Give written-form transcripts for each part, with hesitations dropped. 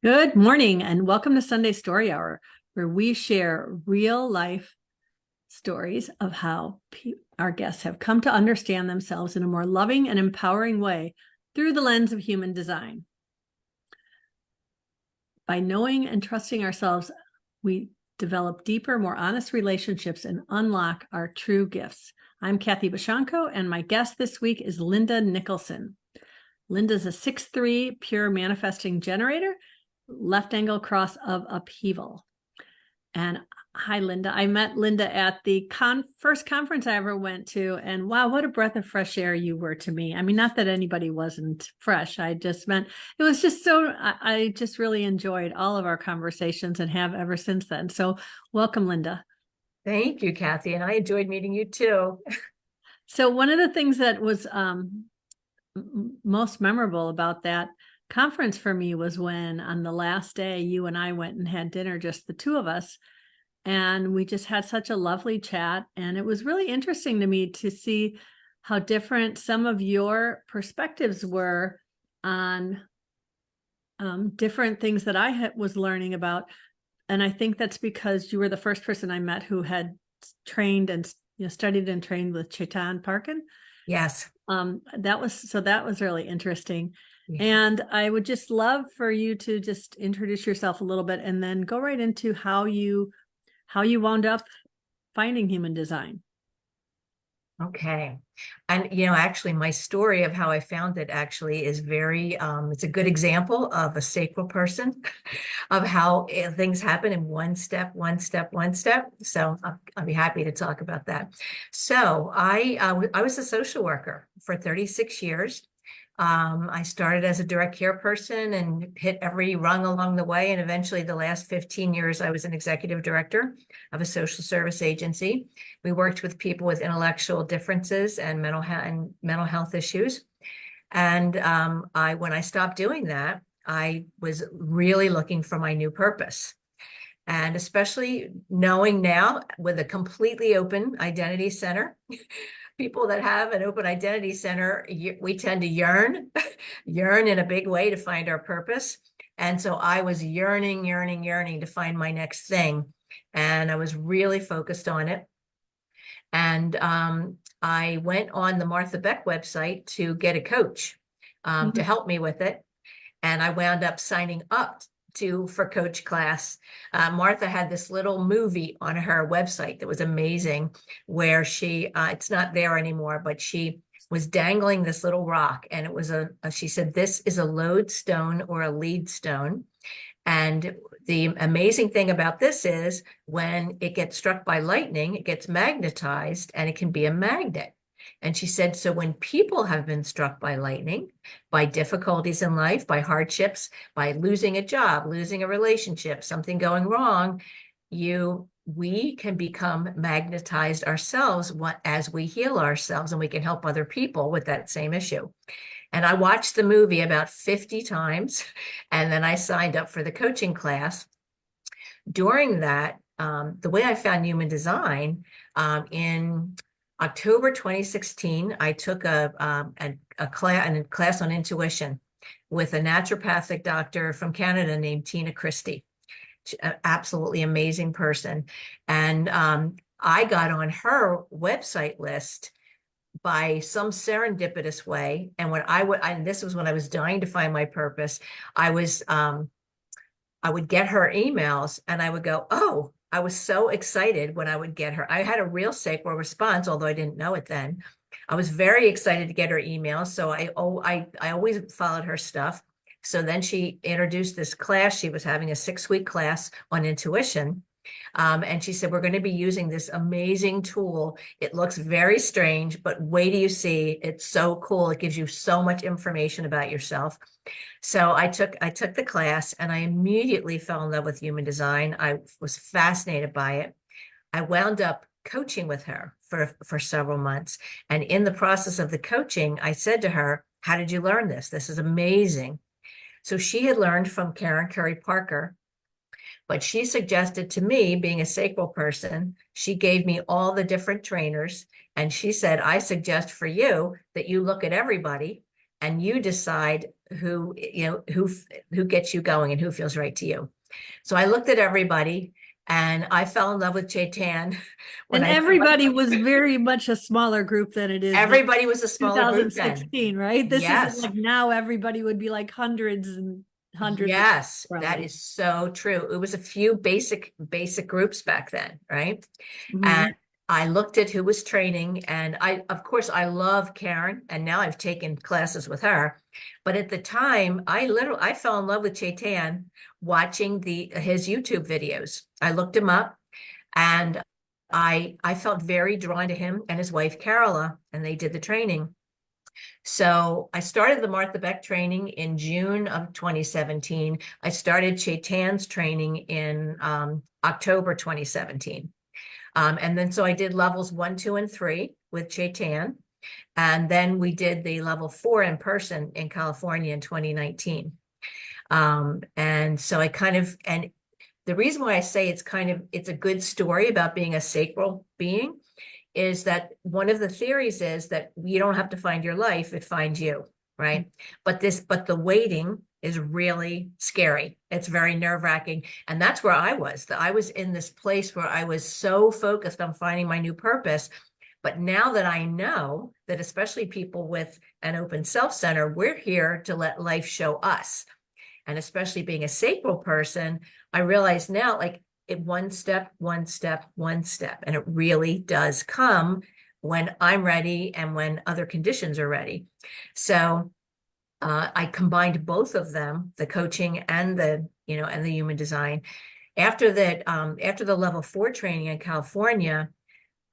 Good morning and welcome to Sunday Story Hour, where we share real life stories of how our guests have come to understand themselves in a more loving and empowering way through the lens of human design. By knowing and trusting ourselves, we develop deeper, more honest relationships and unlock our true gifts. I'm Kathy Bashanko, and my guest this week is Linda Nicholson. Linda's a 6'3" pure manifesting generator, left angle cross of upheaval. And hi, Linda. I met Linda at the first conference I ever went to. And wow, what a breath of fresh air you were to me. I mean, not that anybody wasn't fresh. I just meant it was just I just really enjoyed all of our conversations and have ever since then. So welcome, Linda. Thank you, Kathy. And I enjoyed meeting you too. So one of the things that was most memorable about that conference for me was when on the last day you and I went and had dinner, just the two of us, and we just had such a lovely chat. And it was really interesting to me to see how different some of your perspectives were on different things that I was learning about. And I think that's because you were the first person I met who had trained and studied and trained with Chetan Parkyn. Yes. That was really interesting. Yeah. And I would just love for you to just introduce yourself a little bit and then go right into how you wound up finding human design. Okay. And, actually my story of how I found it actually is it's a good example of a sacral person of how things happen in one step, one step, one step. So I'll be happy to talk about that. So I was a social worker for 36 years. I started as a direct care person and hit every rung along the way. And eventually the last 15 years, I was an executive director of a social service agency. We worked with people with intellectual differences and mental health issues. And when I stopped doing that, I was really looking for my new purpose. And especially knowing now with a completely open identity center, people that have an open identity center, we tend to yearn in a big way to find our purpose. And so I was yearning to find my next thing. And I was really focused on it. And I went on the Martha Beck website to get a coach to help me with it. And I wound up signing up for coach class. Martha had this little movie on her website that was amazing, where it's not there anymore, but she was dangling this little rock, and it was she said, "This is a lodestone or a lead stone." And the amazing thing about this is when it gets struck by lightning, it gets magnetized and it can be a magnet. And she said, so when people have been struck by lightning, by difficulties in life, by hardships, by losing a job, losing a relationship, something going wrong, we can become magnetized ourselves as we heal ourselves, and we can help other people with that same issue. And I watched the movie about 50 times, and then I signed up for the coaching class. During that, the way I found human design, in October 2016, I took a class on intuition with a naturopathic doctor from Canada named Tina Christie. An absolutely amazing person. And I got on her website list by some serendipitous way. And this was when I was dying to find my purpose. I would get her emails and I would go, oh, I was so excited when I would get her. I had a real sacral response, although I didn't know it then. I was very excited to get her emails. So I always followed her stuff. So then she introduced this class. She was having a 6-week class on intuition. And she said, we're going to be using this amazing tool. It looks very strange, but wait till you see. It's so cool. It gives you so much information about yourself. So I took the class and I immediately fell in love with human design. I was fascinated by it. I wound up coaching with her for several months. And in the process of the coaching, I said to her, how did you learn this? This is amazing. So she had learned from Karen Curry Parker, but she suggested to me, being a sacral person, she gave me all the different trainers. And she said, I suggest for you that you look at everybody and you decide who, who gets you going and who feels right to you. So I looked at everybody and I fell in love with Chetan when And I everybody was very much a smaller group than it is now. everybody was a smaller group then. 2016, right? This isn't Yes. like now everybody would be like hundreds and hundreds of Yes, that probably. is so true. It was a few basic groups back then, right? And Mhm. I looked at who was training, and of course, I love Karen, and now I've taken classes with her. But at the time, I fell in love with Chetan watching his YouTube videos. I looked him up, and I felt very drawn to him and his wife Carola, and they did the training. So I started the Martha Beck training in June of 2017. I started Chetan's training in October 2017. And then so I did levels 1, 2, and 3 with Chetan. And then we did the level 4 in person in California in 2019. And so and the reason why I say it's a good story about being a sacral being is that one of the theories is that you don't have to find your life, it finds you, right? But the waiting is really scary. It's very nerve-wracking. And that's where I was. I was in this place where I was so focused on finding my new purpose. But now that I know that, especially people with an open self-center, we're here to let life show us. And especially being a sacral person, I realize now, like, one step, one step, one step. And it really does come when I'm ready and when other conditions are ready. So I combined both of them, the coaching and and the human design. After that, after the level 4 training in California,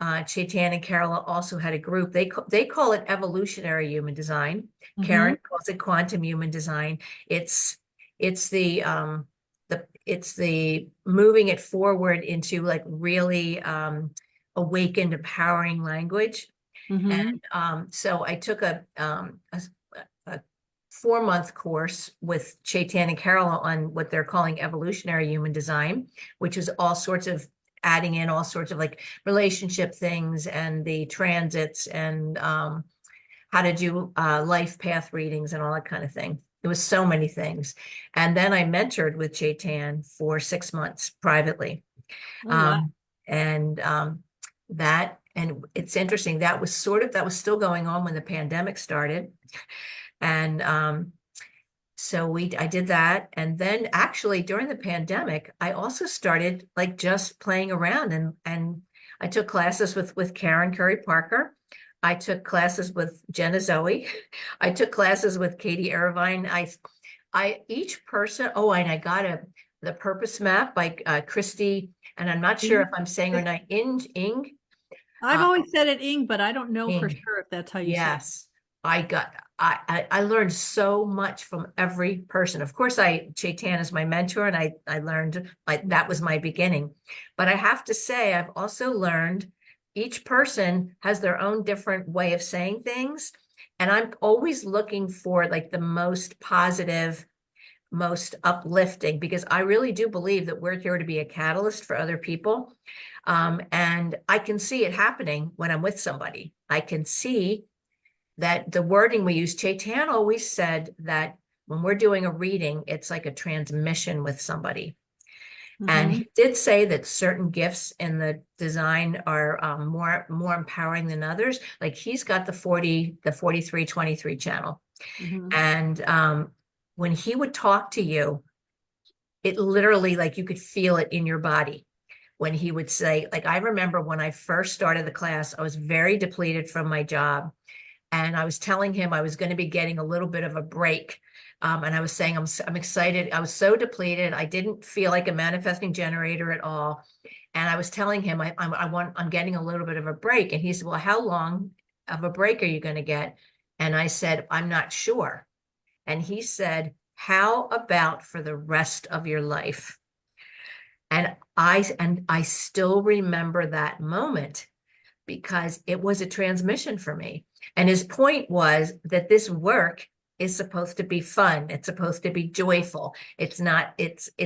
Chetan and Carola also had a group. They call it evolutionary human design. Mhm. Karen calls it quantum human design. It's it's the moving it forward into like really awakened, empowering language. Mhm. And so I took a 4-month course with Chetan and Carola on what they're calling evolutionary human design, which is all sorts of adding in all sorts of like relationship things and the transits and how to do life path readings and all that kind of thing. It was so many things. And then I mentored with Chetan for 6 months privately. Oh, wow. And and it's interesting, that was still going on when the pandemic started. And so I did that. And then actually during the pandemic, I also started like just playing around and I took classes with Karen Curry Parker. I took classes with Jenna Zoe. I took classes with Katie Irvine. Each person, oh, and I got the purpose map by Christy, and I'm not sure if I'm saying her name, I've uh, always said it Ing, but I don't know for Ing. sure if that's how you say it. Yes, I got I learned so much from every person. Of course, Chetan is my mentor, and I learned like that was my beginning. But I have to say, I've also learned each person has their own different way of saying things, and I'm always looking for like the most positive, most uplifting, because I really do believe that we're here to be a catalyst for other people. And I can see it happening when I'm with somebody. I can see that the wording we use. Chetan always said that when we're doing a reading, it's like a transmission with somebody. And Mhm. he did say that certain gifts in the design are more empowering than others. Like he's got the 4323 channel. Mhm. And when he would talk to you, it literally, like you could feel it in your body when he would say, like, I remember when I first started the class, I was very depleted from my job. And I was telling him I was going to be getting a little bit of a break. And I was saying, I'm excited. I was so depleted. I didn't feel like a manifesting generator at all. And I was telling him, I'm getting a little bit of a break. And he said, well, how long of a break are you going to get? And I said, I'm not sure. And he said, how about for the rest of your life? And I still remember that moment because it was a transmission for me. And his point was that this work is supposed to be fun. It's supposed to be joyful. It's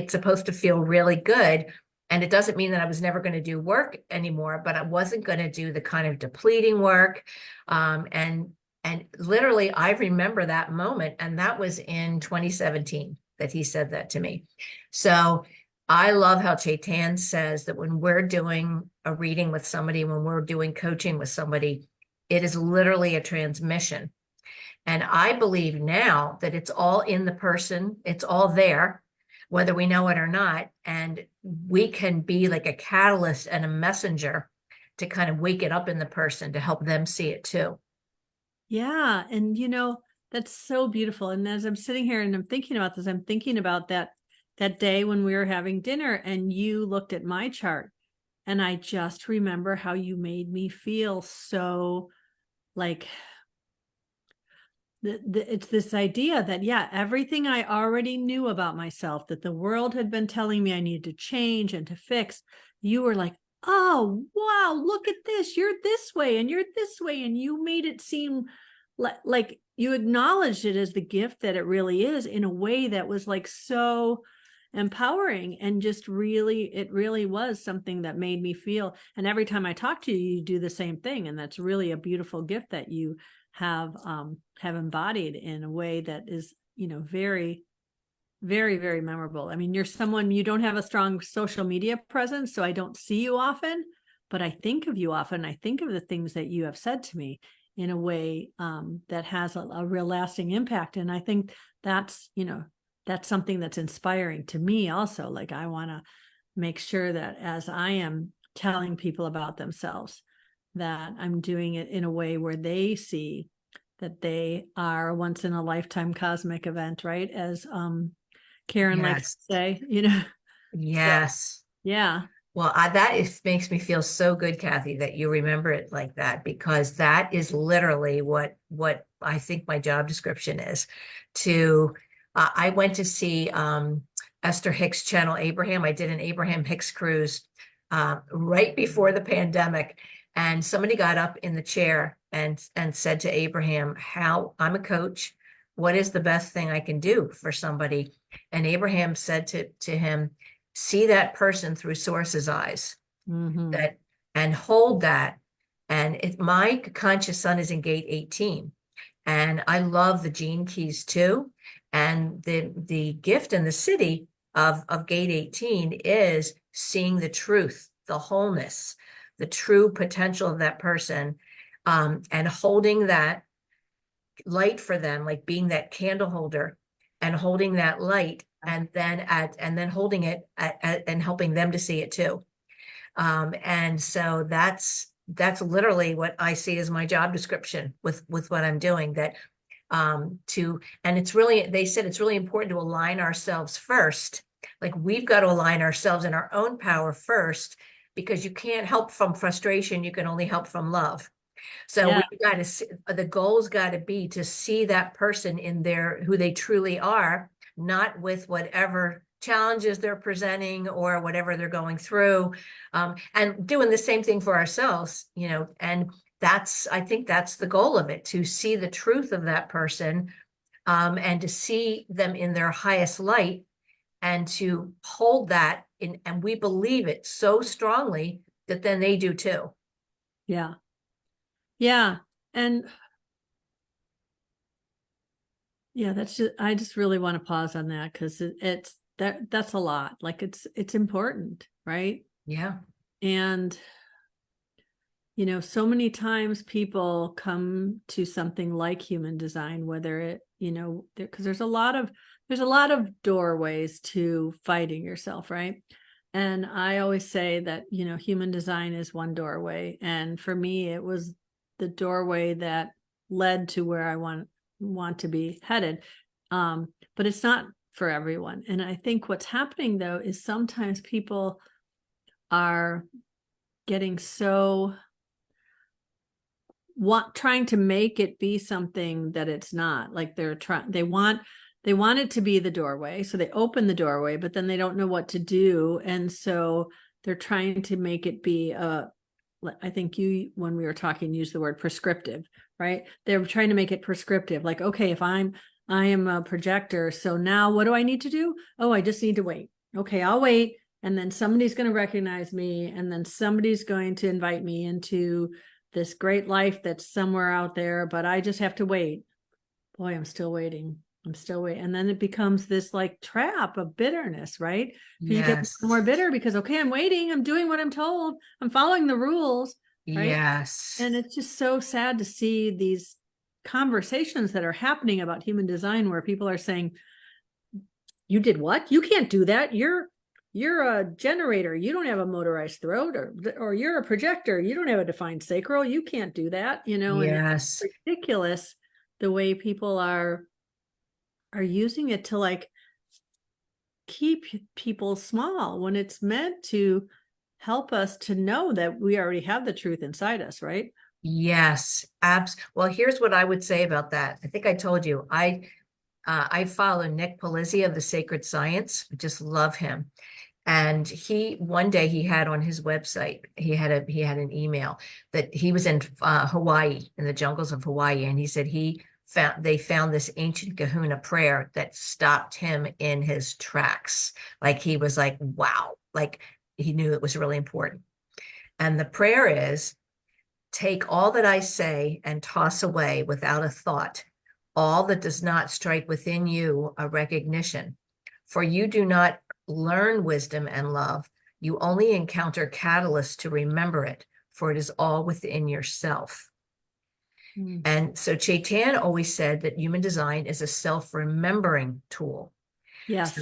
supposed to feel really good. And it doesn't mean that I was never going to do work anymore, but I wasn't going to do the kind of depleting work. And And literally, I remember that moment, and that was in 2017 that he said that to me. So I love how Chetan says that when we're doing a reading with somebody, when we're doing coaching with somebody, it is literally a transmission. And I believe now that it's all in the person, it's all there, whether we know it or not. And we can be like a catalyst and a messenger to kind of wake it up in the person to help them see it too. Yeah. And that's so beautiful. And as I'm sitting here and I'm thinking about this, I'm thinking about that day when we were having dinner and you looked at my chart, and I just remember how you made me feel so like it's this idea that, yeah, everything I already knew about myself, that the world had been telling me I needed to change and to fix, you were like, oh, wow, look at this. You're this way and you're this way. And you made it seem like you acknowledged it as the gift that it really is, in a way that was like so empowering, and just really, it really was something that made me feel. And every time I talk to you, you do the same thing. And that's really a beautiful gift that you have embodied in a way that is, very, very, very memorable. I mean, you're someone, you don't have a strong social media presence, so I don't see you often, but I think of you often. I think of the things that you have said to me in a way that has a real lasting impact. And I think that's, that's something that's inspiring to me also. Like, I want to make sure that as I am telling people about themselves, that I'm doing it in a way where they see that they are a once in a lifetime cosmic event, right? As Karen likes Yes. to say, So, Yes. yeah. Well, makes me feel so good, Kathy, that you remember it like that, because that is literally what I think my job description is. I went to see Esther Hicks channel Abraham. I did an Abraham Hicks cruise right before the pandemic, and somebody got up in the chair and said to Abraham, "How I'm a coach. What is the best thing I can do for somebody?" And Abraham said to him, see that person through source's eyes, Mm-hmm. that and hold that. And my conscious sun is in gate 18, and I love the gene keys too. And the gift in the city of gate 18 is seeing the truth, the wholeness, the true potential of that person, and holding that light for them, like being that candle holder and holding that light, and then holding it and helping them to see it too. And so that's literally what I see as my job description with what I'm doing. That and it's really, they said it's really important to align ourselves first. Like, we've got to align ourselves in our own power first, because you can't help from frustration. You can only help from love. So Yeah. we've got to see, the goal's got to be to see that person in their, who they truly are, not with whatever challenges they're presenting or whatever they're going through, and doing the same thing for ourselves, and I think that's the goal of it, to see the truth of that person, and to see them in their highest light, and to hold that in, and we believe it so strongly that then they do too. Yeah. Yeah. And yeah, I just really want to pause on that, because that's a lot. Like, it's important, right? Yeah. And so many times people come to something like human design, whether it, because there's a lot of doorways to fighting yourself, right? And I always say that, human design is one doorway. And for me, it was the doorway that led to where I want to be headed. But it's not for everyone. And I think what's happening, though, is sometimes people are getting so trying to make it be something that it's not. Like, they want it to be the doorway, so they open the doorway, but then they don't know what to do, and so they're trying to make it be I think you, when we were talking, used the word prescriptive, right? They're trying to make it prescriptive, like, okay, if I am a projector, so now what do I need to do? Oh, I just need to wait. Okay, I'll wait, and then somebody's going to recognize me, and then somebody's going to invite me into this great life that's somewhere out there, but I just have to wait. Boy, I'm still waiting. I'm still waiting. And then it becomes this like trap of bitterness, right? Because you get more Yes. bitter because, okay, I'm waiting. I'm doing what I'm told. I'm following the rules, right? Yes. And it's just so sad to see these conversations that are happening about human design where people are saying, you did what? You can't do that. You're a generator. You don't have a motorized throat, or you're a projector. You don't have a defined sacral. You can't do that, and it's Yes. ridiculous the way people are using it to like keep people small when it's meant to help us to know that we already have the truth inside us, right? Yes. Well, here's what I would say about that. I think I told you, I follow Nick Polizzi of the Sacred Science. I just love him. And one day he had on his website, he had an email that he was in Hawaii, in the jungles of Hawaii, and he said they found this ancient Kahuna prayer that stopped him in his tracks. Like he was like, wow, like he knew it was really important. And the prayer is, take all that I say and toss away without a thought, all that does not strike within you a recognition. For you do not learn wisdom and love, you only encounter catalysts to remember it, for it is all within yourself. Mm. And so Chetan always said that human design is a self-remembering tool. Yes.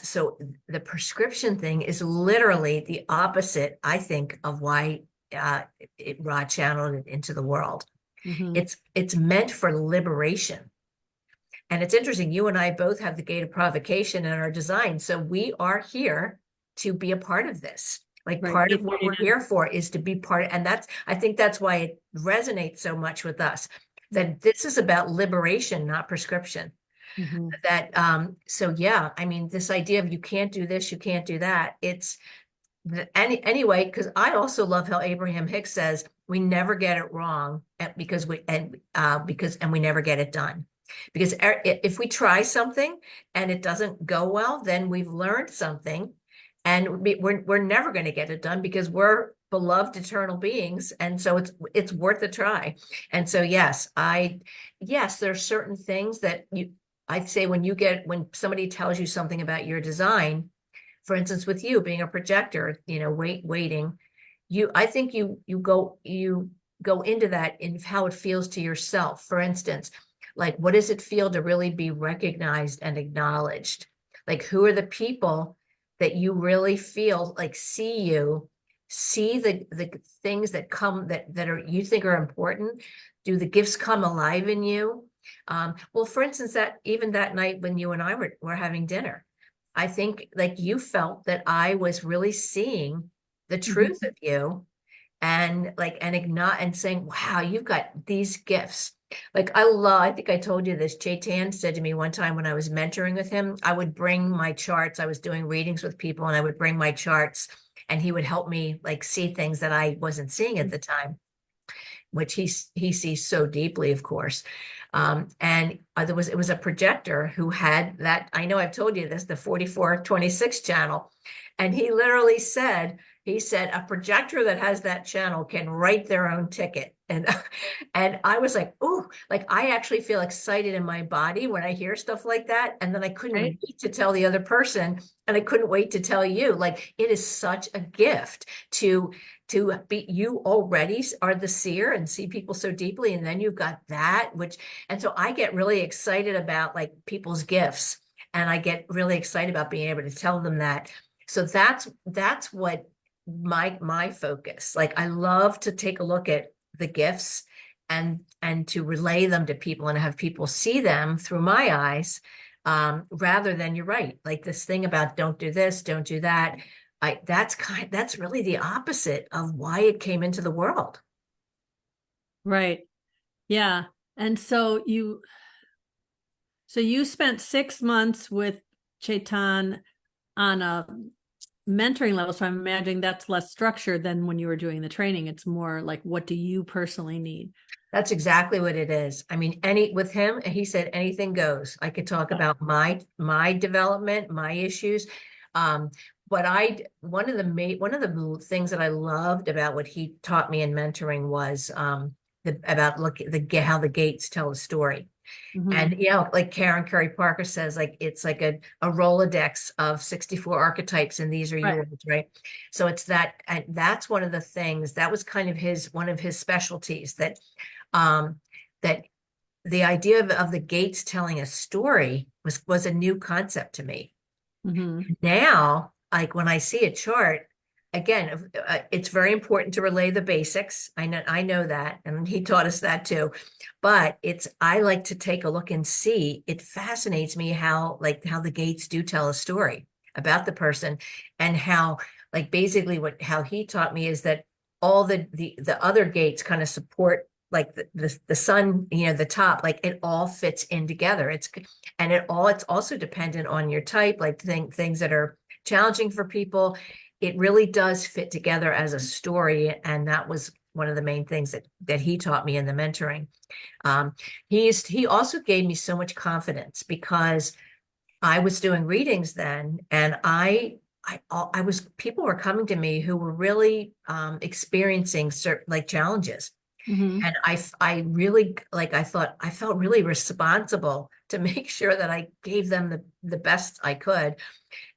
So the prescription thing is literally the opposite, I think, of why Rod channeled it into the world. Mm-hmm. It's meant for liberation. And it's interesting, you and I both have the gate of provocation in our design. So we are here to be a part of this. Like Right. part of what we're here for is to be part, and I think that's why it resonates so much with us, that this is about liberation, not prescription. Mm-hmm. So yeah, I mean, this idea of you can't do this, you can't do that. Anyway, because I also love how Abraham Hicks says we never get it wrong because we never get it done. Because if we try something and it doesn't go well, then we've learned something, and we're never going to get it done because we're beloved eternal beings, and so it's worth a try. And so yes, there are certain things that I'd say when somebody tells you something about your design, for instance, with you being a projector, waiting, I think you go into that in how it feels to yourself. For instance, like, what does it feel to really be recognized and acknowledged? Like, who are the people that you really feel like see the things that come that are you think are important? Do the gifts come alive in you? Well, for instance, even that night when you and I were having dinner, I think like you felt that I was really seeing the truth Mm-hmm. of you, and saying, wow, you've got these gifts. Like I think I told you this. Chetan said to me one time when I was mentoring with him, I would bring my charts. I was doing readings with people and I would bring my charts, and he would help me like see things that I wasn't seeing at the time, which he sees so deeply, of course. And it was a projector who had that. I know I've told you this, the 4426 channel. And he literally he said, a projector that has that channel can write their own ticket. And and I was like, oh, like I actually feel excited in my body when I hear stuff like that. And then I couldn't Right. wait to tell the other person, and I couldn't wait to tell you. Like, it is such a gift to be, you already are the seer and see people so deeply, and then you've got that, and so I get really excited about like people's gifts, and I get really excited about being able to tell them that. So that's what my focus. Like, I love to take a look at the gifts and to relay them to people and have people see them through my eyes, rather than, you're right, like this thing about don't do this, don't do that. That's really the opposite of why it came into the world. Right. Yeah. And so you spent 6 months with Chetan on a mentoring level. So I'm imagining that's less structured than when you were doing the training. It's more like, what do you personally need? That's exactly what it is. I mean, with him, he said anything goes. I could talk about my development, my issues. Um, but one of the things that I loved about what he taught me in mentoring was about how the gates tell a story. And Mhm. like Karen Curry Parker says, like it's like a Rolodex of 64 archetypes, and these are Right. yours, right? So it's that, and that's one of the things that was kind of one of his specialties, um that the idea of the gates telling a story was a new concept to me. Mhm. Now, like when I see a chart, again, it's very important to relay the basics. I know that, and he taught us that too. But I like to take a look and see. It fascinates me how the gates do tell a story about the person, and how like basically how he taught me is that all the other gates kind of support like the sun, the top, like it all fits in together. It's also dependent on your type, like things that are challenging for people. It really does fit together as a story. And that was one of the main things that he taught me in the mentoring. Um, he also gave me so much confidence because I was doing readings then, and I was people were coming to me who were really experiencing certain like challenges. Mhm. And I really, like, I felt really responsible to make sure that I gave them the best I could.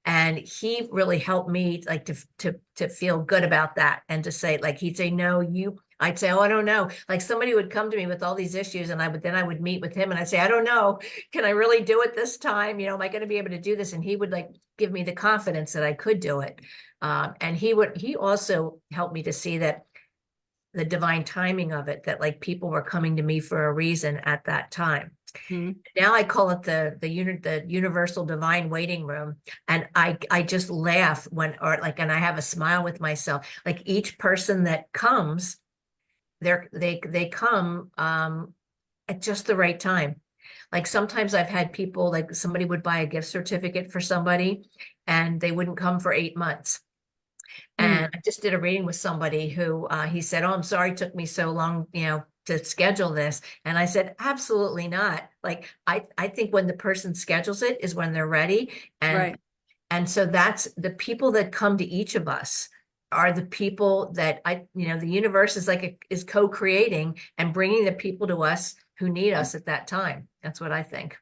And he really helped me like to feel good about that, and to say, like, he'd say, no, I'd say, oh, I don't know. Like somebody would come to me with all these issues, and I would meet with him, and I'd say, I don't know. Can I really do it this time? Am I going to be able to do this? And he would like give me the confidence that I could do it. And he also helped me to see that the divine timing of it, that like people were coming to me for a reason at that time. Mhm. Now I call it the universal divine waiting room. And I just laugh and I have a smile with myself. Like each person that comes, they come at just the right time. Like sometimes I've had people, like somebody would buy a gift certificate for somebody and they wouldn't come for 8 months. And Mm. I just did a reading with somebody who he said, "Oh, I'm sorry it took me so long, to schedule this." And I said, "Absolutely not. Like I think when the person schedules it is when they're ready." And Right. and so that's the people that come to each of us are the people that the universe is is co-creating and bringing the people to us who need us at that time. That's what I think.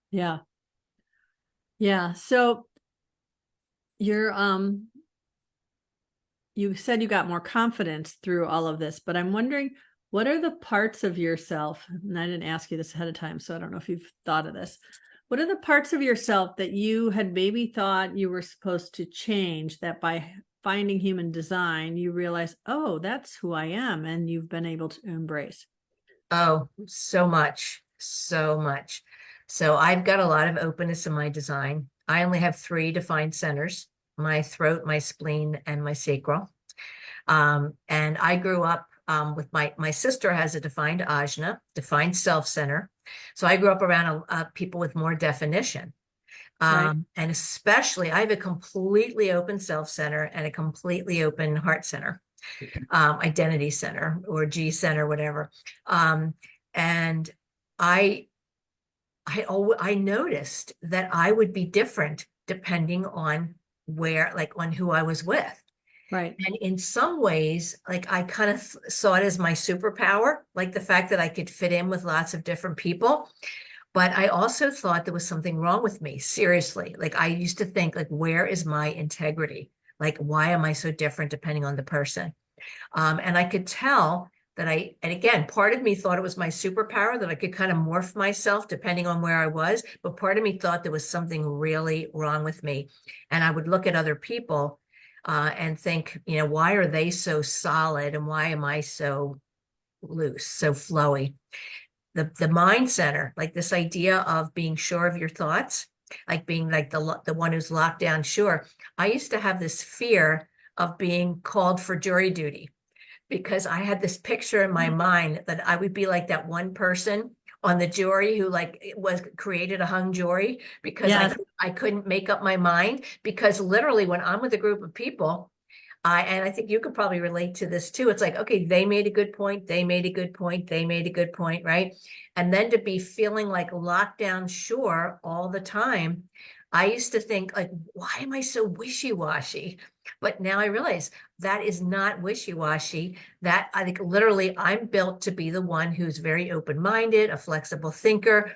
Yeah. Yeah. So you're you said you got more confidence through all of this, but I'm wondering, what are the parts of yourself? And I didn't ask you this ahead of time, so I don't know if you've thought of this. What are the parts of yourself that you had maybe thought you were supposed to change, that by finding human design, you realize, oh, that's who I am, and you've been able to embrace? Oh, so much, so much. So I've got a lot of openness in my design. I only have three defined centers: my throat, my spleen, and my sacral. And I grew up with my sister has a defined ajna, defined self center. So I grew up around people with more definition. Right. And especially, I have a completely open self center and a completely open heart center, identity center or G center, whatever. Um, and I, I noticed that I would be different depending on on who I was with. Right. And in some ways, like I kind of saw it as my superpower, like the fact that I could fit in with lots of different people. But I also thought there was something wrong with me, seriously. Like I used to think, like, where is my integrity? Like, why am I so different depending on the person? And I could tell that and again, part of me thought it was my superpower that I could kind of morph myself depending on where I was. But part of me thought there was something really wrong with me. And I would look at other people and think, why are they so solid and why am I so loose, so flowy? The mind center, like this idea of being sure of your thoughts, like being like the one who's locked down sure. I used to have this fear of being called for jury duty because I had this picture in my mind that I would be like that one person on the jury who like was created a hung jury because Yes. I couldn't make up my mind, because literally when I'm with a group of people, and I think you could probably relate to this too. It's like, okay, they made a good point. They made a good point. They made a good point. Right. And then to be feeling like locked down, sure, all the time. I used to think like, why am I so wishy-washy? But now I realize that is not wishy-washy. That I think literally I'm built to be the one who's very open-minded, a flexible thinker.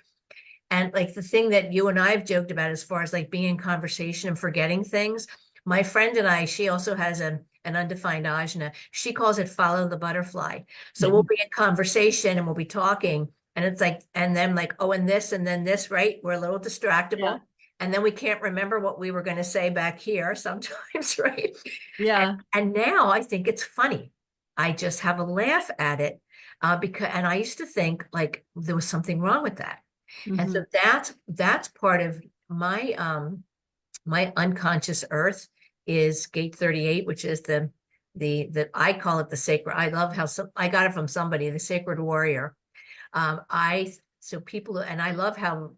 And like the thing that you and I have joked about as far as like being in conversation and forgetting things, my friend and I, she also has an undefined ajna. She calls it follow the butterfly. So we'll be in conversation and we'll be talking. And it's like, and then like, oh, and this, and then this, right? We're a little Yeah. distractible. And then we can't remember what we were going to say back here sometimes, right? Yeah. And now I think it's funny. I just have a laugh at it because, and I used to think like there was something wrong with that. And so Hmm. that's part of my unconscious earth is gate 38, which is the I call it the sacred. I love how I got it from somebody, the sacred warrior. I so people and I love how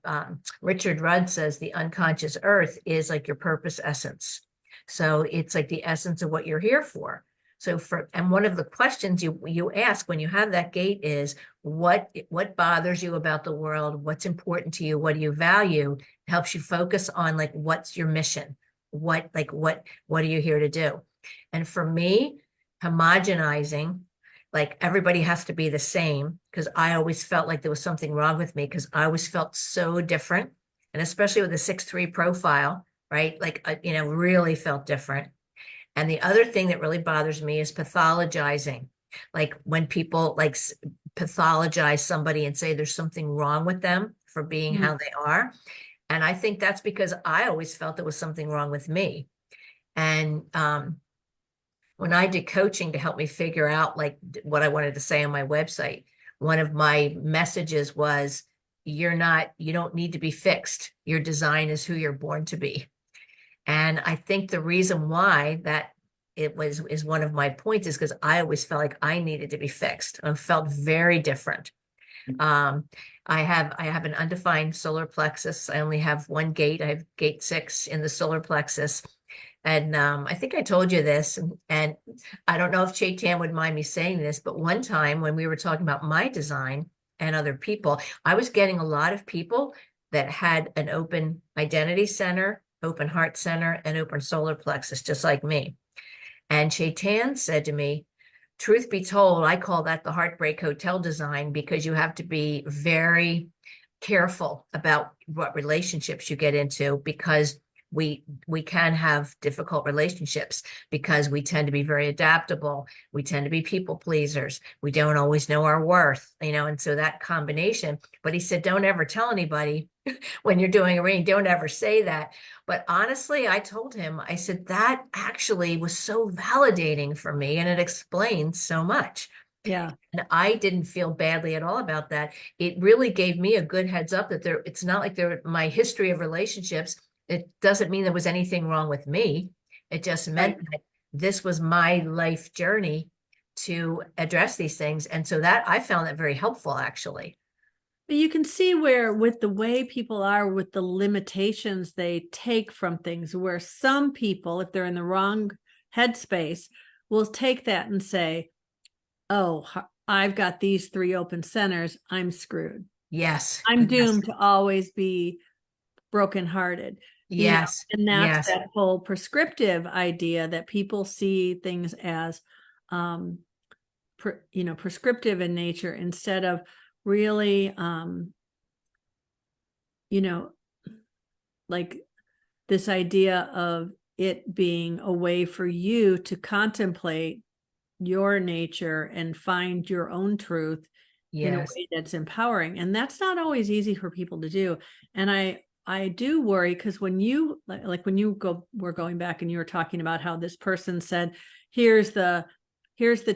Richard Rudd says the unconscious earth is like your purpose essence. So it's like the essence of what you're here for. So and one of the questions you ask when you have that gate is what bothers you about the world, what's important to you, what do you value, helps you focus on like what's your mission, what are you here to do. And for me, homogenizing, like everybody has to be the same, because I always felt like there was something wrong with me because I always felt so different, and especially with the 6'3" profile, right? Like really felt different. And the other thing that really bothers me is pathologizing. Like when people like pathologize somebody and say there's something wrong with them for being how they are. And I think that's because I always felt there was something wrong with me. And when I did coaching to help me figure out like what I wanted to say on my website, one of my messages was, you don't need to be fixed. Your design is who you're born to be. And I think the reason why that is one of my points is because I always felt like I needed to be fixed. I felt very different. Um, I have an undefined solar plexus. I only have one gate. I have gate 6 in the solar plexus. And I think I told you this, and I don't know if Chetan would mind me saying this, but one time when we were talking about my design and other people, I was getting a lot of people that had an open identity center, open heart center, and open solar plexus, just like me. And Chetan said to me, truth be told, I call that the heartbreak hotel design because you have to be very careful about what relationships you get into, because we can have difficult relationships because we tend to be very adaptable. We tend to be people pleasers. We don't always know our worth, and so that combination. But he said, don't ever tell anybody when you're doing a reading, don't ever say that. But honestly, I told him, I said, that actually was so validating for me and it explains so much. Yeah. And I didn't feel badly at all about that. It really gave me a good heads up that it's not like my history of relationships. It doesn't mean there was anything wrong with me. It just meant Right. that this was my life journey to address these things. And so that I found that very helpful, actually. But you can see where, with the way people are, with the limitations they take from things, where some people, if they're in the wrong headspace, will take that and say, oh, I've got these 3 open centers, I'm screwed. Yes, I'm yes, doomed to always be brokenhearted. yes, And that's yes, that whole prescriptive idea that people see things as prescriptive in nature, instead of really you know like this idea of it being a way for you to contemplate your nature and find your own truth in a yes, way that's empowering. And that's not always easy for people to do. And I do worry, because when you when you were going back and you were talking about how this person said, here's the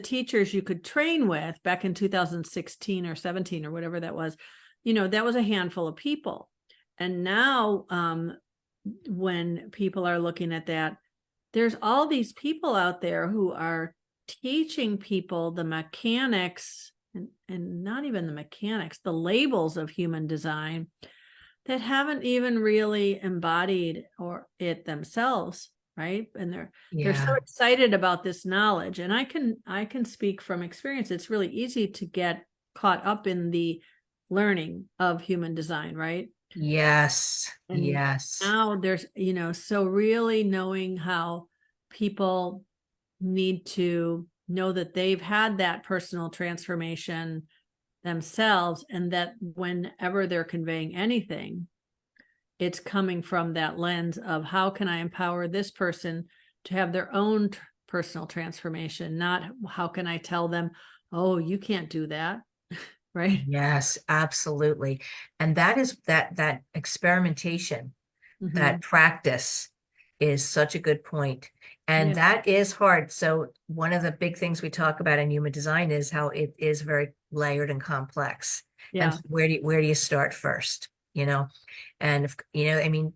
teachers you could train with back in 2016 or 17 or whatever that was, that was a handful of people. And now when people are looking at that, there's all these people out there who are teaching people the mechanics, and not even the mechanics, the labels of human design, that haven't even really embodied or it themselves, right? And they're so yeah, excited about this knowledge. And I can speak from experience. It's really easy to get caught up in the learning of human design, right? Yes. And Yes. now there's, so really knowing how people need to know that they've had that personal transformation themselves, and that whenever they're conveying anything, it's coming from that lens of how can I empower this person to have their own personal transformation, not how can I tell them, oh, you can't do that. Right. Yes, absolutely. And that is that experimentation, that Mm-hmm. practice is such a good point. And Yeah. that is hard. So one of the big things we talk about in human design is how it is very layered and complex. And Yeah. where do you start first? And if, I mean,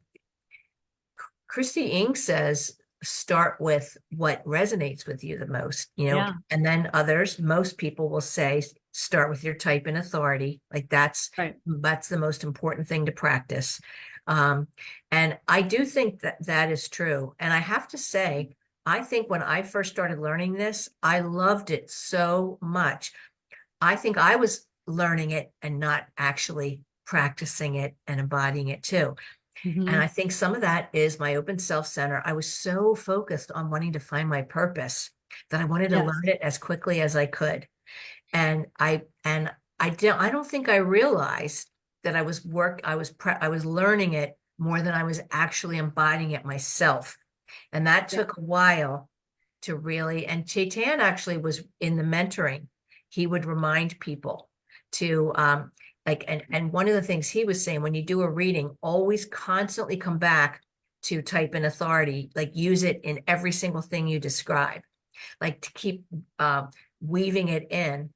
Christy Ing says start with what resonates with you the most, Yeah. and then most people will say start with your type and authority. Like Right. that's the most important thing to practice. Um, and I do think that that is true. And I have to say, I think when I first started learning this, I loved it so much. I think I was learning it and not actually practicing it and embodying it too. And Mm-hmm. I think some of that is my open self center. I was so focused on wanting to find my purpose that I wanted to Yes. learn it as quickly as I could. And I don't think I realized that I was learning it more than I was actually embodying it myself. And that Yeah. took a while to really, and Chetan actually was in the mentoring. He would remind people to and one of the things he was saying, when you do a reading, always constantly come back to type and authority, like use it in every single thing you describe, like to keep weaving it in.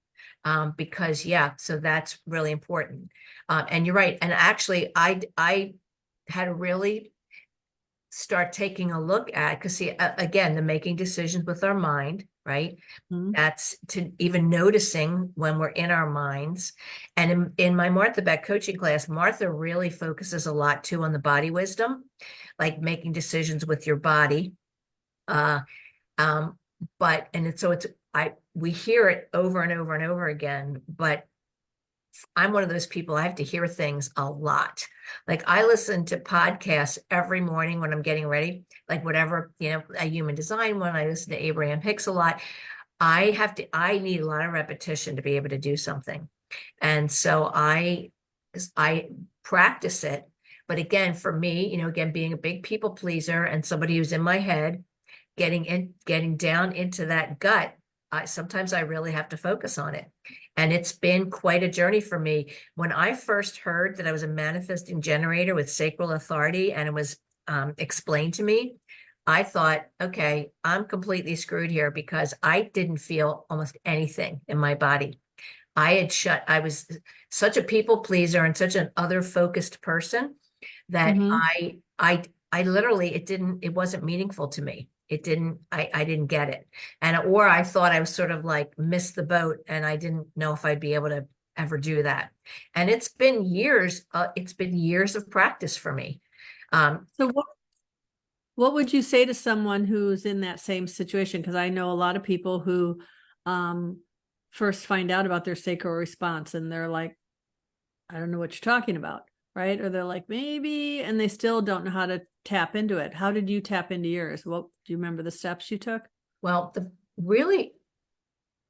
Because yeah, so that's really important. And you're right. And actually, I had to really start taking a look at, because see, again, the making decisions with our mind, right? Mm-hmm. That's to even noticing when we're in our minds. And in my Martha Beck coaching class, Martha really focuses a lot too on the body wisdom, like making decisions with your body. Uh, um, we hear it over and over and over again, but I'm one of those people, I have to hear things a lot. Like I listen to podcasts every morning when I'm getting ready, like whatever, a human design one. I listen to Abraham Hicks a lot. I need a lot of repetition to be able to do something. And so I practice it. But again, for me, again, being a big people pleaser and somebody who's in my head, getting down into that gut, sometimes I really have to focus on it. And it's been quite a journey for me. When I first heard that I was a manifesting generator with sacral authority and it was explained to me, I thought, okay, I'm completely screwed here because I didn't feel almost anything in my body. I was such a people pleaser and such an other focused person that Mm-hmm. I literally, it wasn't meaningful to me. I didn't get it. Or I thought I was sort of like missed the boat and I didn't know if I'd be able to ever do that. And it's been years of practice for me. So what would you say to someone who's in that same situation? Because I know a lot of people who um, first find out about their sacral response and they're like, I don't know what you're talking about, right? Or they're like, maybe, and they still don't know how to tap into it. How did you tap into yours? What do you remember the steps you took? well, really,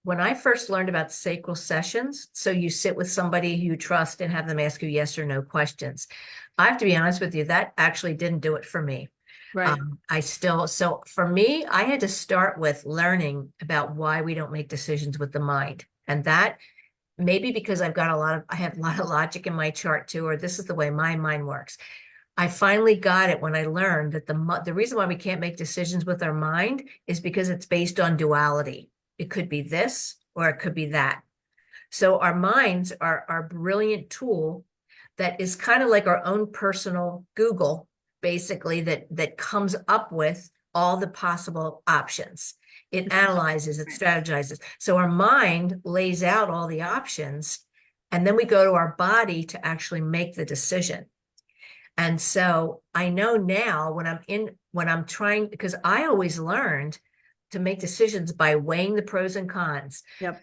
when I first learned about sacral sessions, so you sit with somebody you trust and have them ask you yes or no questions. I have to be honest with you, that actually didn't do it for me. Right. So for me, I had to start with learning about why we don't make decisions with the mind. And that maybe because I have a lot of logic in my chart too, or this is the way my mind works. I finally got it when I learned that the reason why we can't make decisions with our mind is because it's based on duality. It could be this or it could be that. So our minds are our brilliant tool that is kind of like our own personal Google, basically, that comes up with all the possible options. It analyzes, it strategizes. So our mind lays out all the options, and then we go to our body to actually make the decision. And so I know now when I'm trying, because I always learned to make decisions by weighing the pros and cons. Yep.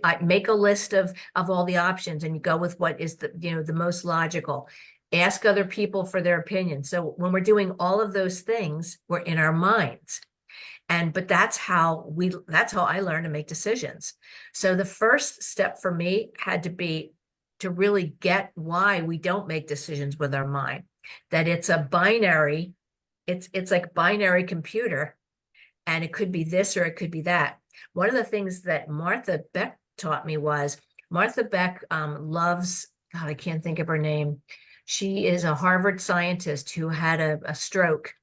I make a list of all the options and you go with what is the most logical. ask other people for their opinion. So when we're doing all of those things, we're in our minds. But that's how I learned to make decisions. So the first step for me had to be to really get why we don't make decisions with our mind, that it's a binary, it's like binary computer, and it could be this or it could be that. One of the things that Martha Beck taught me was Martha Beck loves, God, I can't think of her name. She is a Harvard scientist who had a stroke,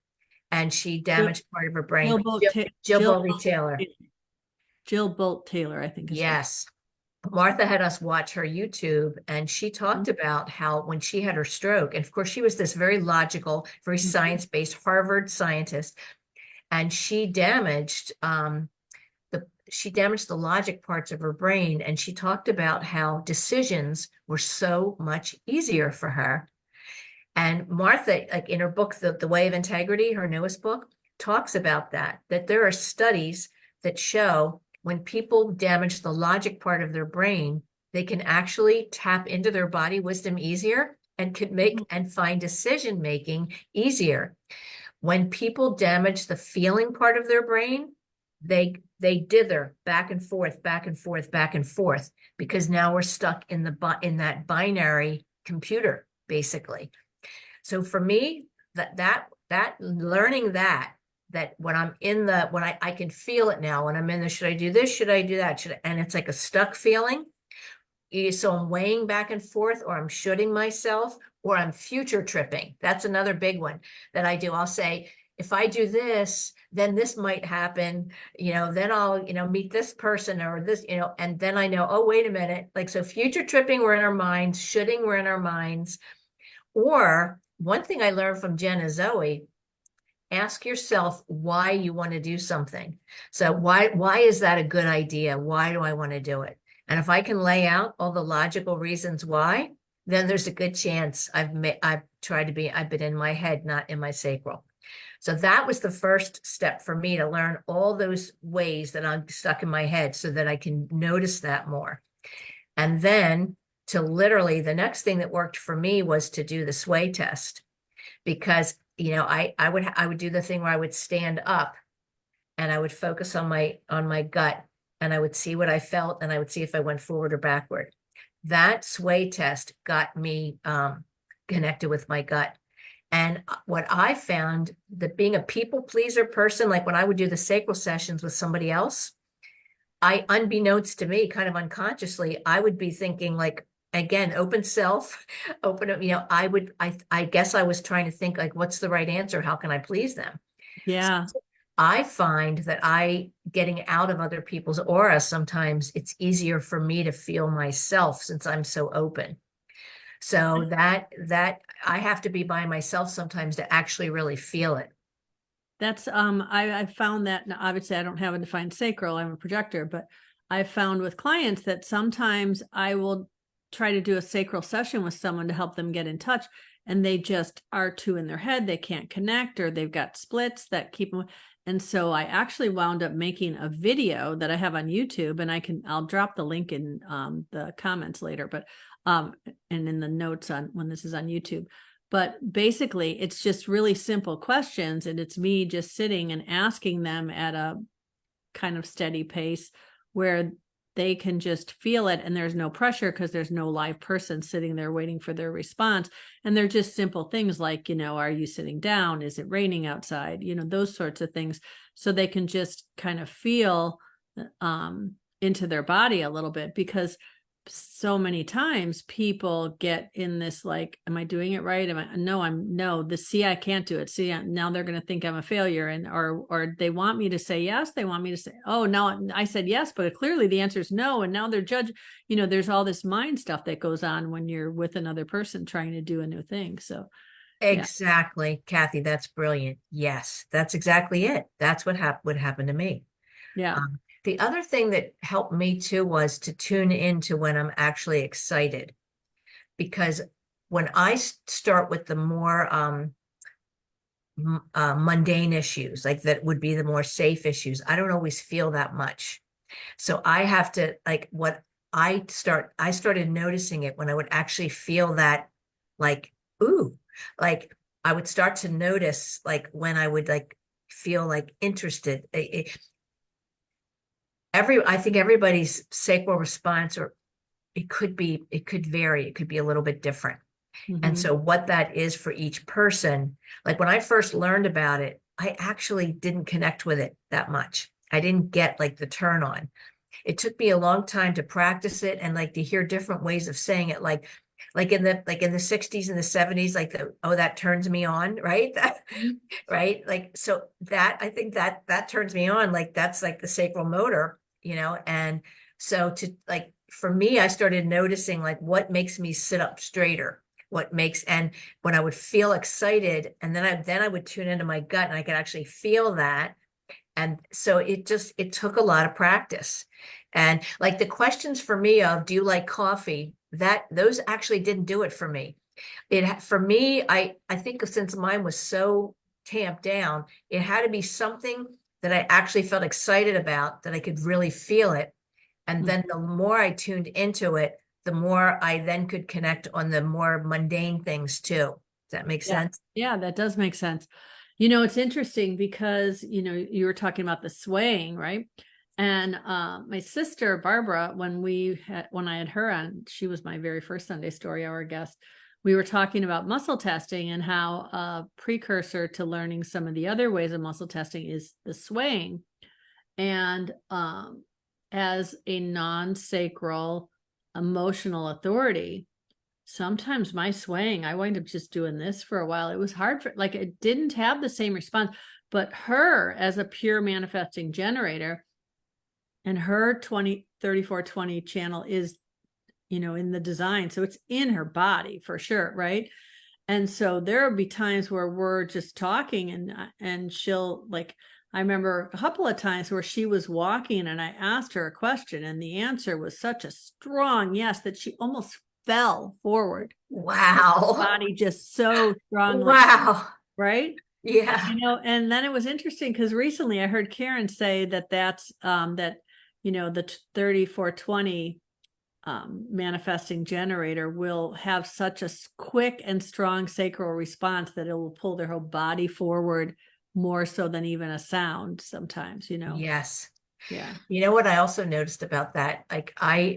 and she Jill, damaged part of her brain. Jill Bolt, Jill Bowlby Taylor. Jill Bolt Taylor, I think is her. Yes. Martha had us watch her YouTube, and she talked about how when she had her stroke, and of course, she was this very logical, very science-based Harvard scientist, and she damaged the logic parts of her brain. And she talked about how decisions were so much easier for her. And Martha, like in her book, The Way of Integrity, her newest book, talks about that there are studies that show when people damage the logic part of their brain, they can actually tap into their body wisdom easier and could make and find decision making easier. When people damage the feeling part of their brain, they dither back and forth, back and forth, back and forth, because now we're stuck in that binary computer, basically. So for me, that learning that when I'm in when I can feel it now, when I'm in the, should I do this? Should I do that? And it's like a stuck feeling. So I'm weighing back and forth, or I'm shooting myself, or I'm future tripping. That's another big one that I do. I'll say, if I do this, then this might happen, then I'll, meet this person or this, and then I know, oh, wait a minute. Like, so future tripping, we're in our minds, shooting, we're in our minds. Or one thing I learned from Jen and Zoe, ask yourself why you want to do something. So why is that a good idea? Why do I want to do it? And if I can lay out all the logical reasons why, then there's a good chance I've been in my head, not in my sacral. So that was the first step for me, to learn all those ways that I'm stuck in my head so that I can notice that more. And then to literally, the next thing that worked for me was to do the sway test, because I would do the thing where I would stand up and I would focus on my gut, and I would see what I felt, and I would see if I went forward or backward. That sway test got me connected with my gut. And what I found, that being a people pleaser person, like when I would do the sacral sessions with somebody else, unbeknownst to me, kind of unconsciously, I would be thinking, like, again, open self, open up, I guess I was trying to think, like, what's the right answer? How can I please them? Yeah. So I find that getting out of other people's auras, sometimes it's easier for me to feel myself, since I'm so open. So that I have to be by myself sometimes to actually really feel it. That's I found that, now, obviously I don't have a defined sacral, I'm a projector, but I've found with clients that sometimes I will try to do a sacral session with someone to help them get in touch, and they just are too in their head, they can't connect, or they've got splits that keep them. And so I actually wound up making a video that I have on YouTube, and I'll drop the link in the comments later, but and in the notes on when this is on YouTube. But basically, it's just really simple questions, and it's me just sitting and asking them at a kind of steady pace where they can just feel it, and there's no pressure because there's no live person sitting there waiting for their response. And they're just simple things like, are you sitting down? Is it raining outside? Those sorts of things. So they can just kind of feel into their body a little bit, because so many times people get in this, like, am I doing it right? I can't do it. See, now they're going to think I'm a failure. And, or they want me to say yes. They want me to say, oh, no, I said yes, but clearly the answer is no. And now they're judged. There's all this mind stuff that goes on when you're with another person trying to do a new thing. So. Exactly, yeah. Kathy, that's brilliant. Yes, that's exactly it. That's what happened to me. Yeah. The other thing that helped me too was to tune into when I'm actually excited, because when I start with the more mundane issues, like that would be the more safe issues, I don't always feel that much. So I have to, like, I started noticing it when I would actually feel that, like, ooh, like I would start to notice like when I would like feel like interested. I think everybody's sacral response, or it could vary. It could be a little bit different. And Mhm. so what that is for each person, like when I first learned about it, I actually didn't connect with it that much. I didn't get like the turn on. It took me a long time to practice it and like to hear different ways of saying it, like in the 60s and the 70s, like oh, that turns me on, right? That, right? Like so that I think that turns me on, like that's like the sacral motor, and so to like for me, I started noticing like what makes me sit up straighter, and when I would feel excited, and then I would tune into my gut and I could actually feel that. And so it took a lot of practice. And like the questions for me of, do you like coffee? Those actually didn't do it for me. For me, I think since mine was so tamped down, it had to be something that I actually felt excited about, that I could really feel it. And then Mhm. the more I tuned into it, the more I then could connect on the more mundane things too. Does that make Yeah. sense? Yeah, that does make sense. It's interesting because, you were talking about the swaying, right? And my sister Barbara, when I had her on, she was my very first Sunday Story Hour guest. We were talking about muscle testing and how a precursor to learning some of the other ways of muscle testing is the swaying. And as a non-sacral emotional authority, sometimes my swaying, I wind up just doing this for a while. It was hard for, like, it didn't have the same response. But her, as a pure manifesting generator, and her 20 3420 channel is, in the design. So it's in her body for sure, right? And so there will be times where we're just talking, and she'll like, I remember a couple of times where she was walking and I asked her a question and the answer was such a strong yes that she almost fell forward. Wow. Body just so strongly, Wow. right? And, Yeah. and then it was interesting because recently I heard Karen say that that's that the 3420 manifesting generator will have such a quick and strong sacral response that it will pull their whole body forward more so than even a sound sometimes. Yes. Yeah. You know what I also noticed about that? Like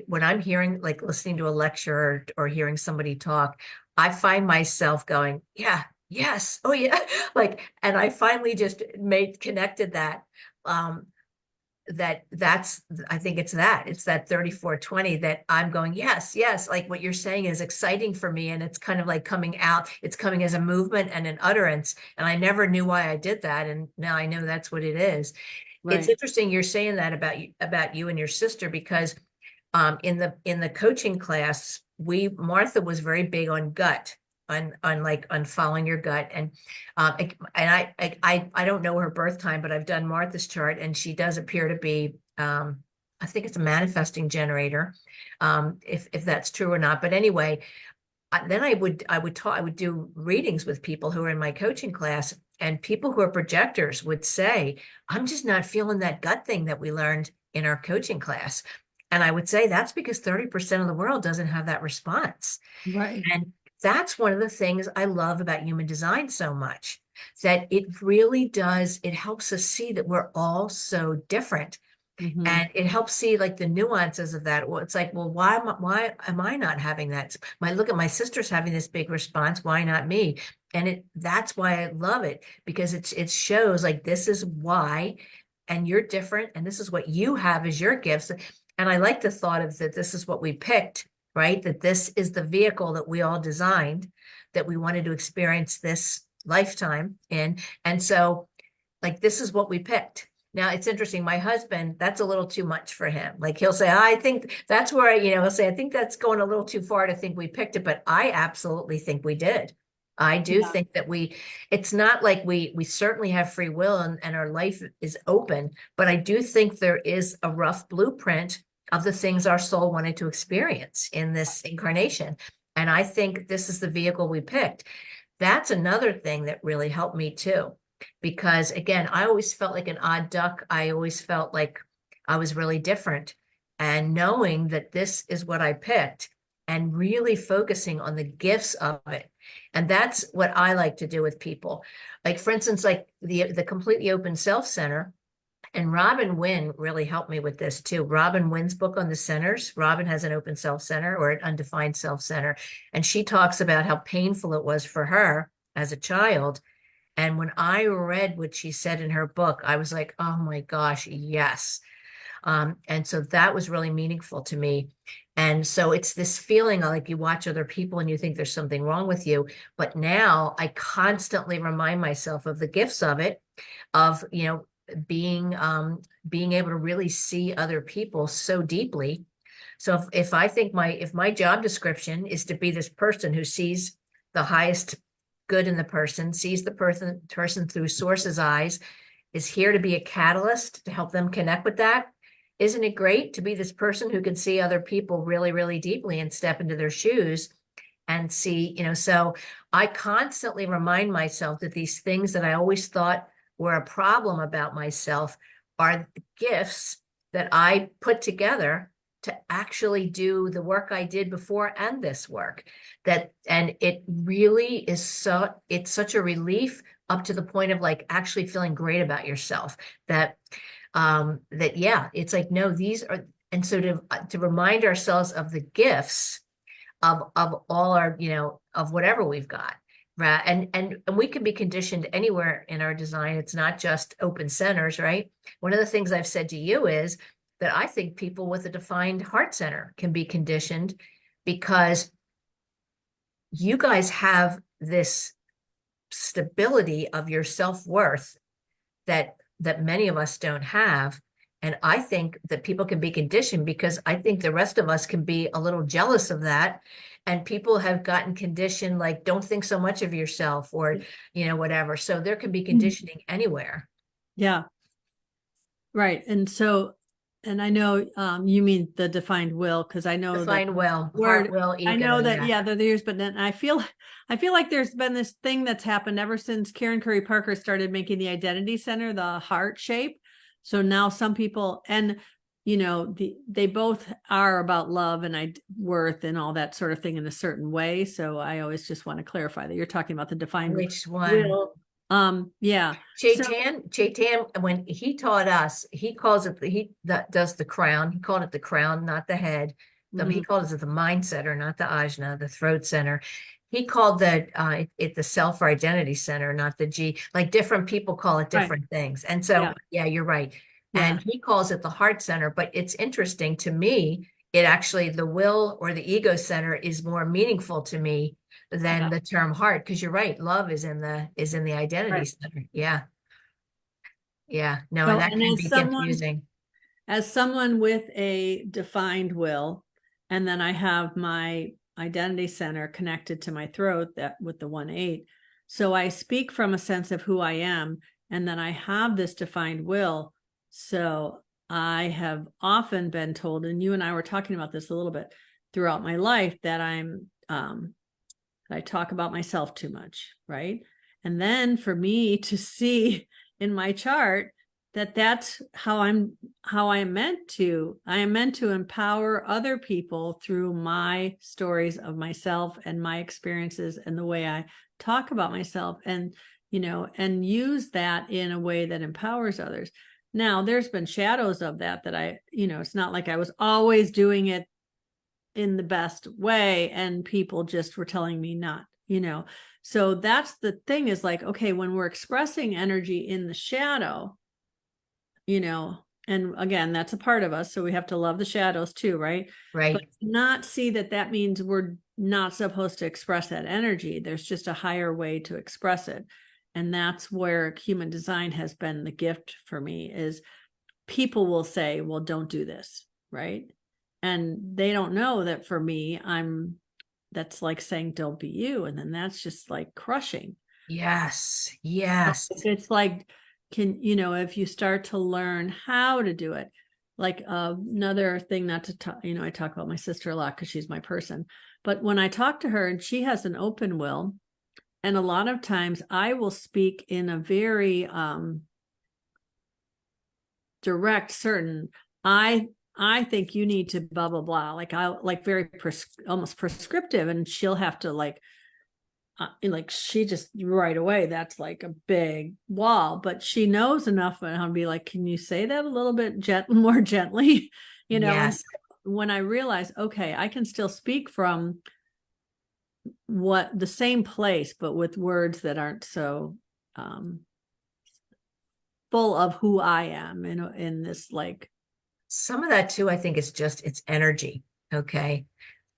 when I'm hearing, like listening to a lecture, or hearing somebody talk, I find myself going, yeah, yes, oh yeah. Like, and I finally just connected that. Um, I think it's that 3420 that I'm going, yes, yes. Like what you're saying is exciting for me. And it's kind of like coming out, it's coming as a movement and an utterance. And I never knew why I did that. And now I know that's what it is. It's Right. interesting you're saying that about you and your sister, because in the coaching class, Martha was very big on gut, on following your gut. And I don't know her birth time, but I've done Martha's chart, and she does appear to be, I think it's a manifesting generator, if that's true or not. But anyway, then I would do readings with people who are in my coaching class, and people who are projectors would say, I'm just not feeling that gut thing that we learned in our coaching class. And I would say that's because 30% of the world doesn't have that response. Right. And that's one of the things I love about human design so much, that it really does, it helps us see that we're all so different. Mm-hmm. And it helps see like the nuances of that. Well, it's like, well, why am I not having that? Look at my sister's having this big response. Why not me? And that's why I love it, because it shows like this is why, and you're different, and this is what you have as your gifts. And I like the thought of that this is what we picked, right? That this is the vehicle that we all designed, that we wanted to experience this lifetime in. And so like this is what we picked. Now it's interesting. My husband, that's a little too much for him. Like he'll say, I think that's where he'll say, I think that's going a little too far to think we picked it, but I absolutely think we did. I do Yeah. think that it's not like we certainly have free will, and our life is open, but I do think there is a rough blueprint of the things our soul wanted to experience in this incarnation. And I think this is the vehicle we picked. That's another thing that really helped me too, because again, I always felt like an odd duck. I always felt like I was really different. And knowing that this is what I picked, and really focusing on the gifts of it, And that's what I like to do with people. Like, for instance, like the completely open self center. And Robin Wynn really helped me with this too. Robin Wynn's book on the centers. Robin has an open self center or an undefined self center. And she talks about how painful it was for her as a child. And when I read what she said in her book, I was like, oh my gosh, yes. And so that was really meaningful to me. And so it's this feeling like you watch other people and you think there's something wrong with you. But now I constantly remind myself of the gifts of it, of, being able to really see other people so deeply. So if I think if my job description is to be this person who sees the highest good in the person, sees the person through source's eyes, is here to be a catalyst to help them connect with that. Isn't it great to be this person who can see other people really, really deeply and step into their shoes and see, so I constantly remind myself that these things that I always thought were a problem about myself are gifts that I put together to actually do the work I did before and this work. And it really is it's such a relief up to the point of like actually feeling great about yourself yeah, it's like, no, these are, and so to remind ourselves of the gifts of all our, of whatever we've got. Right. And we can be conditioned anywhere in our design. It's not just open centers, right? One of the things I've said to you is that I think people with a defined heart center can be conditioned because you guys have this stability of your self-worth that many of us don't have. And I think that people can be conditioned because I think the rest of us can be a little jealous of that. And people have gotten conditioned, like, don't think so much of yourself or, whatever. So there can be conditioning anywhere. Yeah. Right. And so, and I know you mean the defined will, because I know Defined will, word, heart, will, ego. I know that, yeah. they're the years, but then I feel like there's been this thing that's happened ever since Karen Curry Parker started making the identity center, the heart shape. So now some people, and they both are about love and worth and all that sort of thing in a certain way. So I always just want to clarify that you're talking about the defined Which one? will. Yeah. Chetan, when he taught us, he calls it, that does the crown. He called it the crown, not the head. He calls it the mind center, not the ajna, the throat center. He called it the self or identity center, not the G. Like different people call it different things. And so, yeah, you're right. Yeah. And he calls it the heart center. But it's interesting to me, it actually, the will or the ego center is more meaningful to me than the term heart, because you're right, love is in the identity center. Yeah. No, So, and that and can be confusing. As someone with a defined will, and then I have my identity center connected to my throat, that with the 1-8. So I speak from a sense of who I am, and then I have this defined will. So I have often been told, and you and I were talking about this a little bit throughout my life, that I talk about myself too much, right? And then for me to see in my chart that that's how I am meant to empower other people through my stories of myself and my experiences and the way I talk about myself, and and use that in a way that empowers others. Now there's been shadows of that I, it's not like I was always doing it in the best way and people just were telling me not, so that's the thing, is like, okay, when we're expressing energy in the shadow, and again, that's a part of us, so we have to love the shadows too, right? But not see that means we're not supposed to express that energy. There's just a higher way to express it. And that's where human design has been the gift for me, is people will say, well, don't do this, right? And they don't know that for me, that's like saying, don't be you. And then that's just like crushing. Yes. It's like, if you start to learn how to do it, like another thing, not to talk, I talk about my sister a lot because she's my person, but when I talk to her and she has an open will, and a lot of times I will speak in a very direct, certain, I think you need to blah blah blah, like I like very almost prescriptive, and she'll have to like like she just right away, that's like a big wall, but she knows enough and I'll be like, can you say that a little bit more gently? And Yes. when I realize, okay, I can still speak from what the same place, but with words that aren't so um full of who I am in this like. Some of that too, I think is just it's energy. Okay.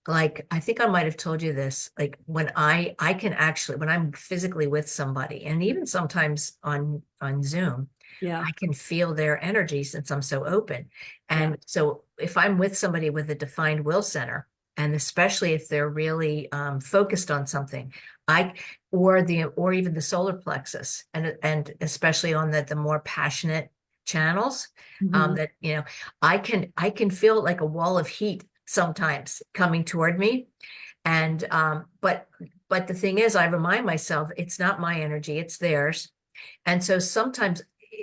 Like I think I might have told you this, like when I can actually when I'm physically with somebody and even sometimes on Zoom, Yeah. I can feel their energy since I'm so open. Yeah. And so if I'm with somebody with a defined will center, and especially if they're really focused on something, I or even the solar plexus, and especially on the more passionate channels, Mhm. that I can feel like a wall of heat sometimes coming toward me. And but the thing is, I remind myself it's not my energy, it's theirs. And so sometimes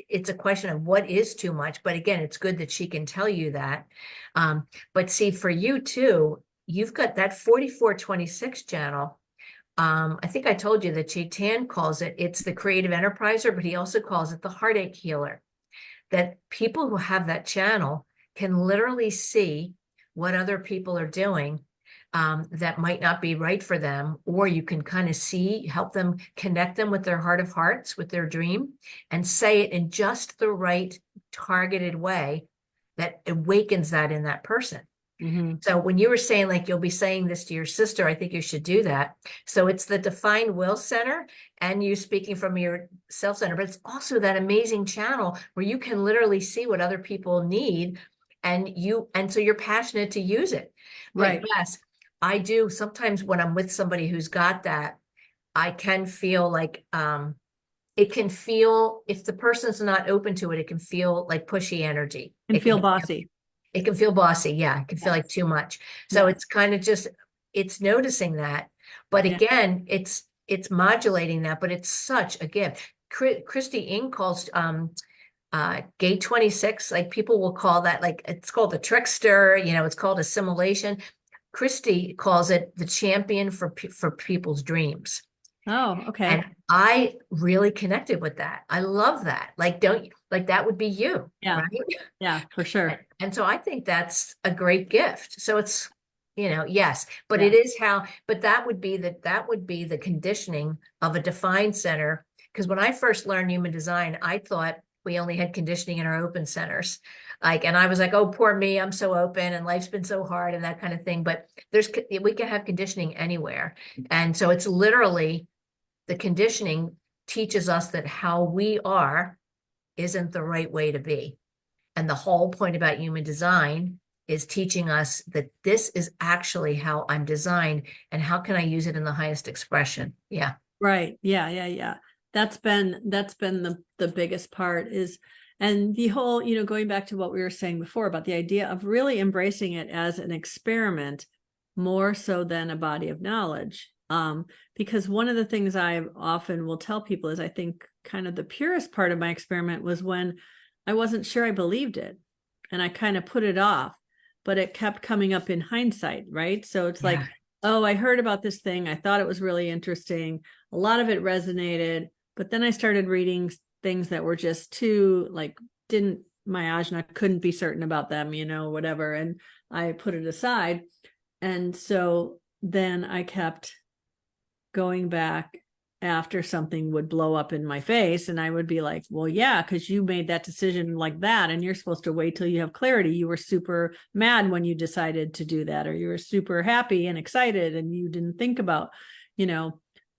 it's a question of what is too much. But again, it's good that she can tell you that. But see, for you too, you've got that 4426 channel. I think I told you that Chetan calls it's the creative enterpriser, but he also calls it the heartache healer. That people who have that channel can literally see what other people are doing, that might not be right for them, or you can kind of help them connect them with their heart of hearts, with their dream, and say it in just the right targeted way that awakens that in that person. Mhm. So when you were saying like you'll be saying this to your sister, I think you should do that. So it's the defined will center and you speaking from your self center, but it's also that amazing channel where you can literally see what other people need, and so you're passionate to use it. But Right. yes, I do sometimes when I'm with somebody who's got that, I can feel like it can feel, if the person's not open to it, it can feel like pushy energy. And feel bossy. It can feel bossy. Yeah. It can feel Yeah. like too much. So Yeah. it's kind of just, it's noticing that. But Yeah. again, it's modulating that, but it's such a gift. Christy Ing calls gate 26, like people will call that, like it's called the trickster, it's called assimilation. Christy calls it the champion for people's dreams. Oh, And okay. I really connected with that. I love that. Like, don't you, like that would be you, Yeah. right? Yeah, for And, sure. and so I think that's a great gift. So it's, yes, but Yeah. it is but that would be the conditioning of a defined center. Because when I first learned human design, I thought we only had conditioning in our open centers. Like, and I was like, oh, poor me, I'm so open and life's been so hard and that kind of thing. But we can have conditioning anywhere. And so it's literally the conditioning teaches us that how we are isn't the right way to be. And the whole point about human design is teaching us that this is actually how I'm designed and how can I use it in the highest expression. Yeah. Right. Yeah, yeah, yeah. That's been the biggest part is, and the whole, going back to what we were saying before about the idea of really embracing it as an experiment more so than a body of knowledge. Because one of the things I often will tell people is I think kind of the purest part of my experiment was when I wasn't sure I believed it and I kind of put it off, but it kept coming up in hindsight, right? So it's Yeah. like, oh, I heard about this thing. I thought it was really interesting. A lot of it resonated, but then I started reading things that were just too like didn't my ajna couldn't be certain about them, whatever, and I put it aside. And so then I kept going back after something would blow up in my face and I would be like, well, yeah, because you made that decision like that and you're supposed to wait till you have clarity. You were super mad when you decided to do that, or you were super happy and excited and you didn't think about,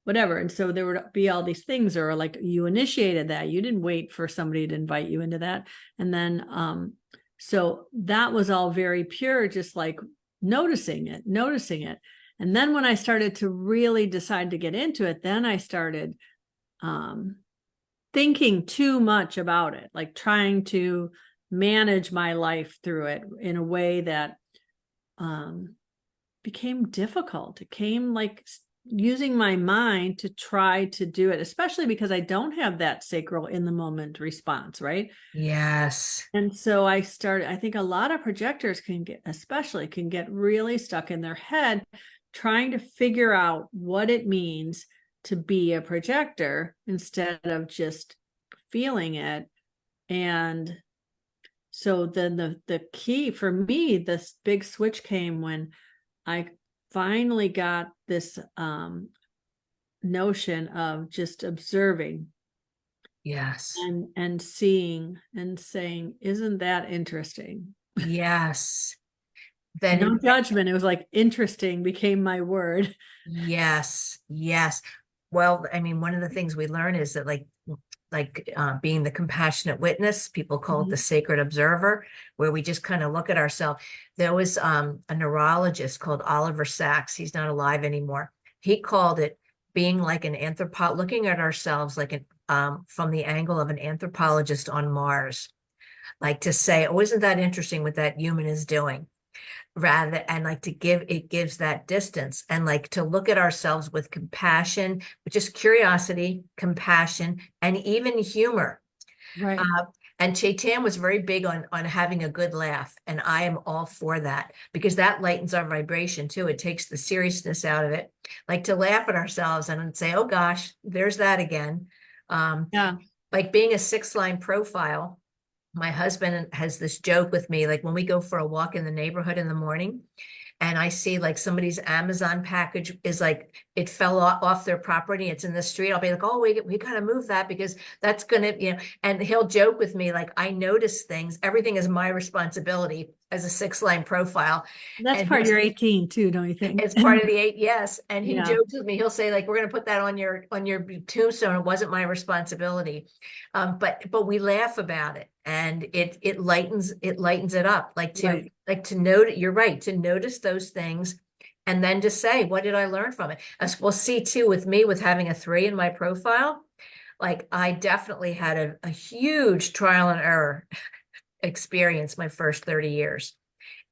whatever. And so there would be all these things, or like you initiated that, you didn't wait for somebody to invite you into that. And then so that was all very pure, just like noticing it. And then when I started to really decide to get into it, then I started um, thinking too much about it, like trying to manage my life through it in a way that um, became difficult. It came like using my mind to try to do it, especially because I don't have that sacral in the moment response, right? Yes. And so I think a lot of projectors especially can get really stuck in their head trying to figure out what it means to be a projector instead of just feeling it. And so then the key for me, this big switch came when I finally got this notion of just observing Yes. and seeing and saying, isn't that interesting? Yes. No Then, judgment. It was like interesting became my word. yes. Yes. Well, I mean, one of the things we learn is that being the compassionate witness, people call it the Mhm. sacred observer, where we just kind of look at ourselves. There was a neurologist called Oliver Sacks. He's not alive anymore. He called it being like an looking at ourselves like from the angle of an anthropologist on Mars, like to say, oh, isn't that interesting what that human is doing? Rather, and like to give, it gives that distance, and like to look at ourselves with compassion, with just curiosity, compassion, and even humor. Right. uh, and Chetan was very big on having a good laugh, and I am all for that, because that lightens our vibration too. It takes the seriousness out of it, like to laugh at ourselves and say, oh gosh, there's that again. um, Yeah. like being a 6-line profile, my husband has this joke with me, like when we go for a walk in the neighborhood in the morning, and I see like somebody's Amazon package is like, it fell off their property, it's in the street, I'll be like, oh, we gotta move that because that's gonna, and he'll joke with me, like, I notice things, everything is my responsibility as a 6-line profile. That's And part of your 18 too, don't you think? it's part of the 8, yes. And he Yeah. jokes with me. He'll say, like, we're going to put that on your tombstone. It wasn't my responsibility. But we laugh about it, and it lightens it up. Right. Like to note, you're right, to notice those things, and then to say, what did I learn from it? As we'll see too with me, with having a 3 in my profile, like I definitely had a huge trial and error experience my first 30 years.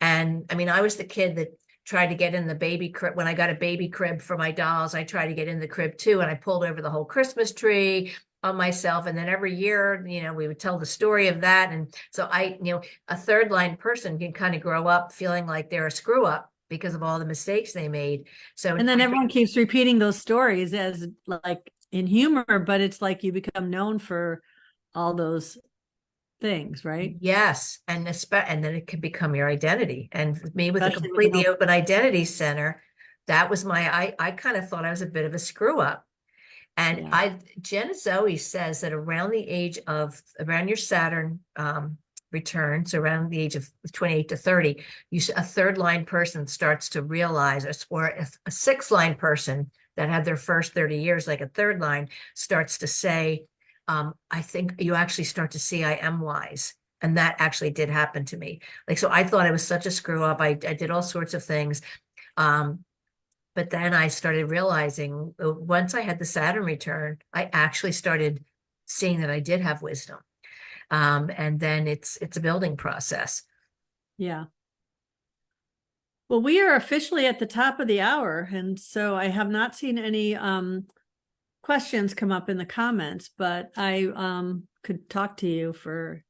And I mean, I was the kid that tried to get in the baby crib. When I got a baby crib for my dolls, I tried to get in the crib too. And I pulled over the whole Christmas tree on myself. And then every year, we would tell the story of that. And so a 3rd-line person can kind of grow up feeling like they're a screw up because of all the mistakes they made. So And then everyone keeps repeating those stories as like in humor, but it's like you become known for all those things, right? yes, and then it can become your identity. And with me, with a Especially with an completely open. open identity center, that was I kind of thought I was a bit of a screw up. And Yeah. Jenna Zoe says that around your Saturn return, so around the age of 28 to 30, a 3rd-line person starts to realize, or a 6th-line person that had their first 30 years, like a 3rd-line, starts to say, I think you actually start to see I am wise. And that actually did happen to me. Like, so I thought I was such a screw up. I did all sorts of things. But then I started realizing, once I had the Saturn return, I actually started seeing that I did have wisdom. And then it's a building process. Yeah. Well, we are officially at the top of the hour. And so I have not seen any questions come up in the comments, but I could talk to you for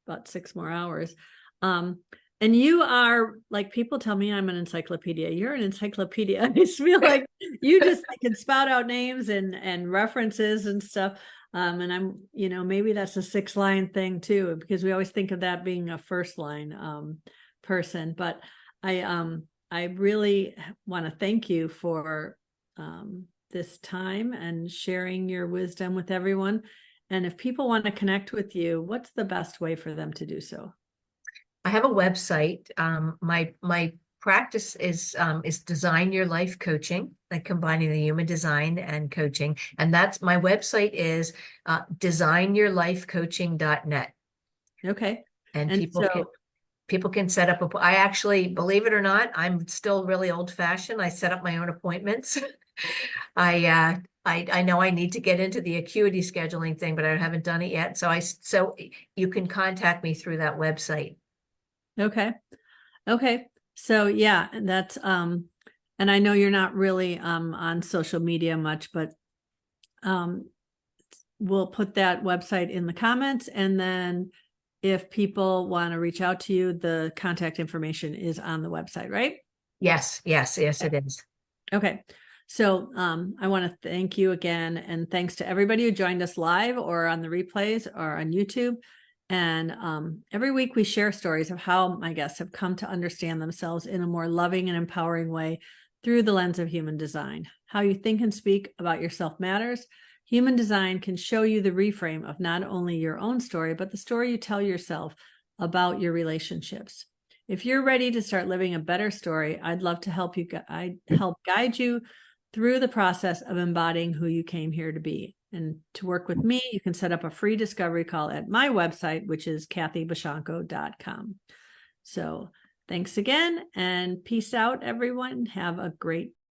about 6 more hours. And you are, like, people tell me I'm an encyclopedia. You're an encyclopedia. I just feel like you just can spout out names and references and stuff. And I'm, maybe that's a 6-line thing too, because we always think of that being a 1st-line person. But I really want to thank you for this time and sharing your wisdom with everyone. And if people want to connect with you, what's the best way for them to do so? I have a website. My practice is Design Your Life Coaching, like combining the human design and coaching. And that's my website is designyourlifecoaching.net. Okay. And And so, people can set up I actually, believe it or not, I'm still really old fashioned. I set up my own appointments. I know I need to get into the acuity scheduling thing, but I haven't done it yet. So you can contact me through that website. okay. Okay. So yeah, that's and I know you're not really on social media much, but um we'll put that website in the comments, and then if people want to reach out to you, the contact information is on the website, right? Yes, yes, yes, it is. Okay. So I want to thank you again. And thanks to everybody who joined us live or on the replays or on YouTube. And every week we share stories of how my guests have come to understand themselves in a more loving and empowering way through the lens of human design. How you think and speak about yourself matters. Human design can show you the reframe of not only your own story, but the story you tell yourself about your relationships. If you're ready to start living a better story, I'd love to help guide you through the process of embodying who you came here to be. And to work with me, you can set up a free discovery call at my website, which is kathybashanko.com. So thanks again and peace out, everyone. Have a great